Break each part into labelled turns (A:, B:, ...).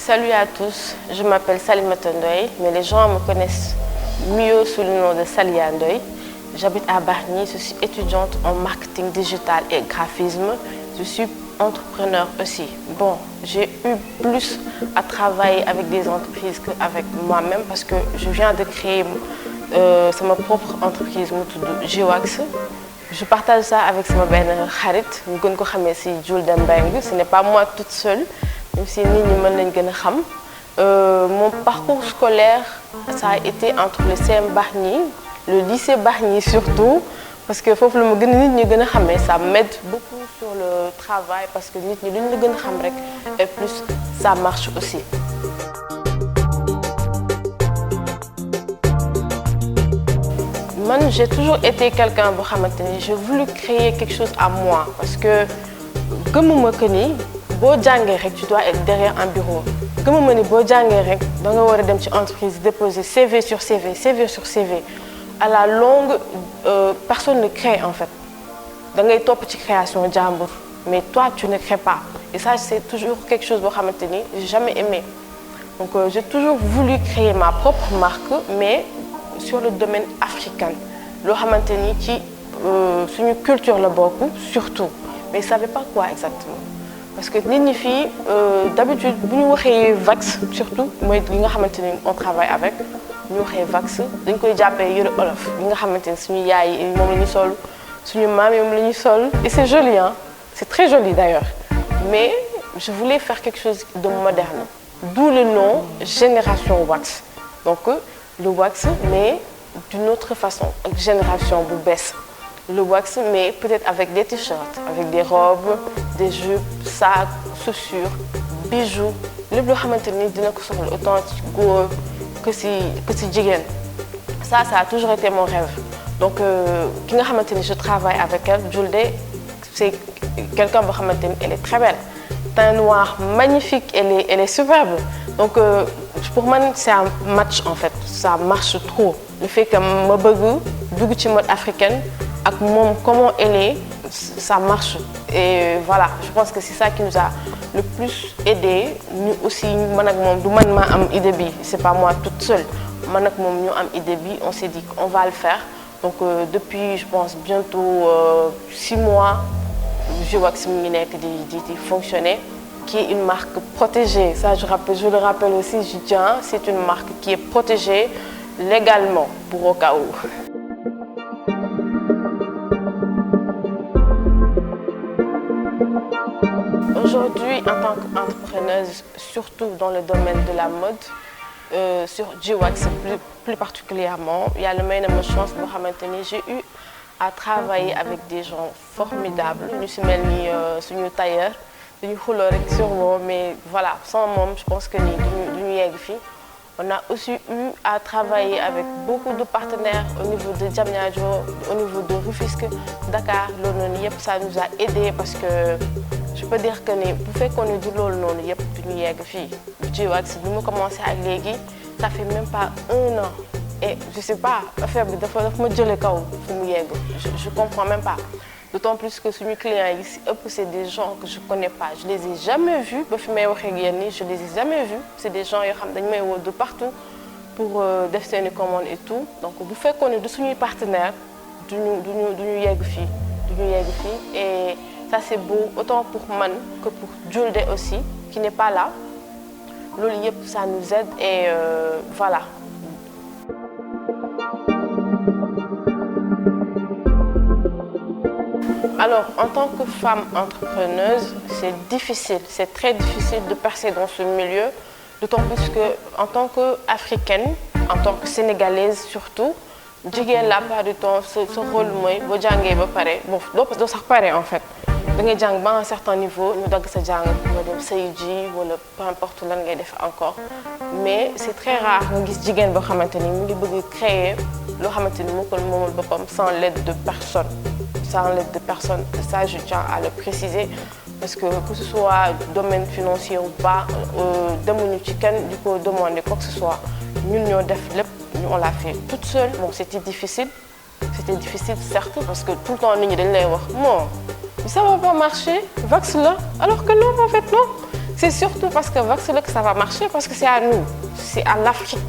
A: Salut à tous, je m'appelle Salimata Ndoye, mais les gens me connaissent mieux sous le nom de Salia Ndoye. J'habite à Bargny, je suis étudiante en marketing digital et graphisme. Je suis entrepreneur aussi. Bon, j'ai eu plus à travailler avec des entreprises qu'avec moi-même parce que je viens de créer ma propre entreprise, G-Wax. Je partage ça avec ma belle Harit, ce n'est pas moi toute seule, même si mon parcours scolaire, ça a été entre le CM Bargny, le lycée Bargny surtout, parce que ça m'aide beaucoup sur le travail, parce que et plus ça marche aussi. Moi, j'ai toujours été quelqu'un qui j'ai voulu créer quelque chose à moi, parce que comme moi tu dois être derrière un bureau. Comme moi tu dois aller dans une entreprise déposer CV sur CV, CV sur CV. À la longue, personne ne crée en fait. Tu as une petite création jambour, mais toi tu ne crées pas. Et ça c'est toujours quelque chose que je n'ai jamais aimé. Donc j'ai toujours voulu créer ma propre marque, mais sur le domaine africain. Lo xamanteni ci suñu culture la bokku surtout, mais je savais pas quoi exactement. Parce que nit ñi fi d'habitude bu ñu waxé vax surtout moy li nga xamanteni on travaille avec ñu waxé vax dañ koy jappé yëre olof li nga xamanteni suñu yaay yi mom lañu sol suñu maam yi mom lañu sol et c'est joli hein, c'est très joli d'ailleurs. Mais je voulais faire quelque chose de moderne. D'où le nom Génération Wax. Donc le wax mais d'une autre façon, génération Boubès. Le wax mais peut-être avec des t-shirts, avec des robes, des jupes, sacs, chaussures, bijoux. Le bleu xamanteni dina ko soxla autant que si jigen. Ça a toujours été mon rêve. Donc ki nga xamanteni je travaille avec elle, Julde, c'est quelqu'un bo xamanteni elle est très belle. Teint noir magnifique, elle est superbe. Donc pour moi c'est un match en fait, ça marche trop. Le fait que ma bëgg dugg ci mode africaine ak mom comment elle est, ça marche. Et voilà, je pense que c'est ça qui nous a le plus aidé. Nous aussi man ak mom du man ma am idée bi, c'est pas moi toute seule. Man ak mom ñu am idée bi, on s'est dit qu'on va le faire. Donc depuis je pense bientôt 6 mois, G-Wax mi ngi nekk di fonctionner, qui est une marque protégée. Ça je le rappelle aussi, je tiens, c'est une marque qui est protégée légalement pour au cas où. Aujourd'hui, en tant qu'entrepreneuse, surtout dans le domaine de la mode, sur G-Wax plus particulièrement, il y a le même chance pour maintenir. J'ai eu à travailler avec des gens formidables. Nous sommes sur nos tailleurs, nous sûrement, mais voilà, sans moi, je pense que nous sommes. On a aussi eu à travailler avec beaucoup de partenaires au niveau de Diamniadio, au niveau de Rufisque, Dakar, ça nous a aidé parce que je peux dire que pour faire qu'on ait du lol non yep ñu yegg fi G-Wax bi mu commencé ak légui ça fait même pas 1 an et je sais pas affaire bi dafa ma jëlé kaw fu mu yegg je comprends même pas. D'autant plus que sur mes clients ici, c'est des gens que je ne connais pas. Je ne les ai jamais vus. Je ne les ai jamais vus. C'est des gens qui sont de partout pour faire des commandes et tout. Donc, vous faites qu'on est de nos partenaires, de nous et ça c'est beau, autant pour Man que pour Julde aussi, qui n'est pas là. Ça nous aide et voilà. Alors, en tant que femme entrepreneuse, c'est difficile, c'est très difficile de percer dans ce milieu, d'autant plus qu'en tant qu'Africaine, en tant que Sénégalaise surtout, la plupart du temps, ce rôle, bon, en fait. À un certain niveau, nous avons peu importe où on encore. Mais c'est très rare de créer sans l'aide de personne. Sans l'aide de personne, ça je tiens à le préciser parce que ce soit domaine financier ou pas, du coup demander quoi que ce soit, nous on l'a fait toute seule. Bon, c'était difficile certes parce que tout le temps nous dañ lay wax non, ça va pas marcher, vax là, alors que non en fait non. c'est surtout parce que Vox la que ça va marcher parce que c'est à nous, c'est à l'Afrique.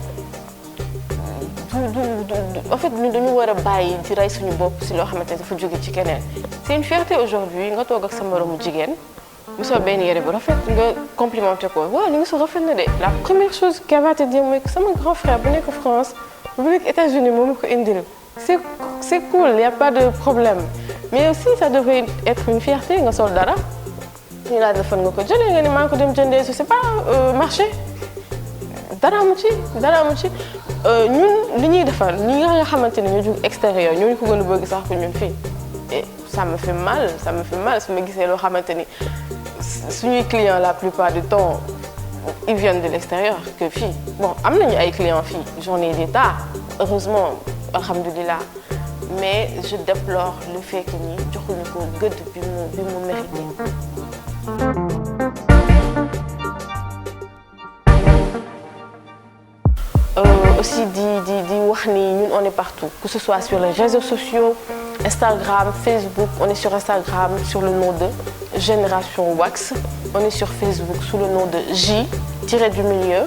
A: En fait nous dañu war a bàyyi di rey suñu bopp si loo xamante ne dafa jóge ci keneen. C'est une fierté aujourd'hui nga toog ak sa moromu jigéen mu soo benn yére bu rafet nga complimenté ko waaw li nga soo rafet na de. La première chose qu'elle va te dire mooy que sama grand frère bu nekk France bu nekk États-Unis moom ko indil. C'est cool, il y a pas de problème. Mais aussi ça devrait être une fierté nga sol dara ñu laaj la fan nga ko jëlee nga ne maa ngi ko dem jëndee je sais pas marché dara amu ci ñun li ñuy defar ñi nga xamante ne ñu jug extérieur ñooñu ko gën a bëgg sax ko ñun fii et ça me fait mal su ma gisee loo xamante ni suñuy clients la plupart du temps ils viennent de l'extérieur que fii bon am nañu ay clients fii j'en ai des tas heureusement alhamdulillah mais je déplore le fait que ñi joxuñu ko gëdd bi mu mérité. Aussi di wax ni ñun on est partout que ce soit sur les réseaux sociaux Instagram, Facebook, on est sur Instagram sur le nom de Génération Wax, on est sur Facebook sous le nom de J-du-milieu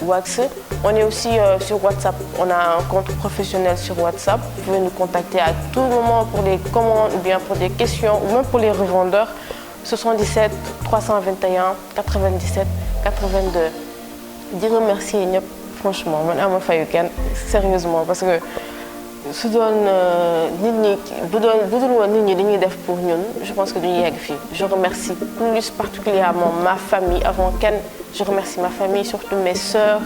A: Wax, on est aussi sur WhatsApp, on a un compte professionnel sur WhatsApp, vous pouvez nous contacter à tout moment pour des commandes ou bien pour des questions ou même pour les revendeurs 77 321 97 82. Di remercier ñëpp franchement man ama fayu kenn sérieusement parce que su doon nit ñi bu dul woon nit ñi dañuy def pour ñun je pense que duñu yegg fii. Je remercie plus particulièrement ma famille avant kenn. Je remercie ma famille surtout mes sœurs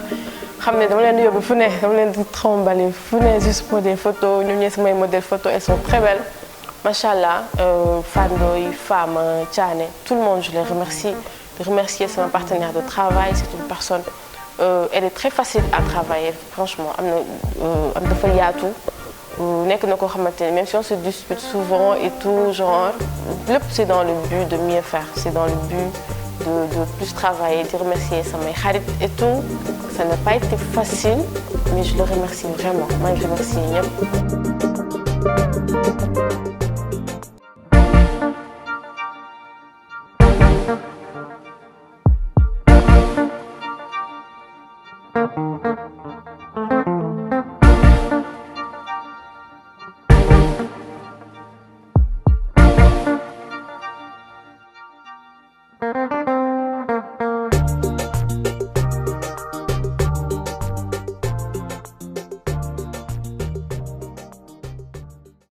A: xam ne dama leen di yóbbu fu ne dama leen di trombaler fu ne juste pour des photos ñoom ñooy samay modèles photos elles sont très belles machallah. Fandoy, Fama, Thiané, tout le monde je les remercie. De remercier c'est un partenaire de travail, c'est une personne elle est très facile à travailler franchement am na dafa yaatu nekk na koo xamante ne même si on se dispute souvent et tout genre lépp c'est dans le but de mieux faire, c'est dans le but de plus travailler, de remercier samay xarit et tout. Ça n'a pas été facile mais je le remercie vraiment maa ngi remercier ñëpp.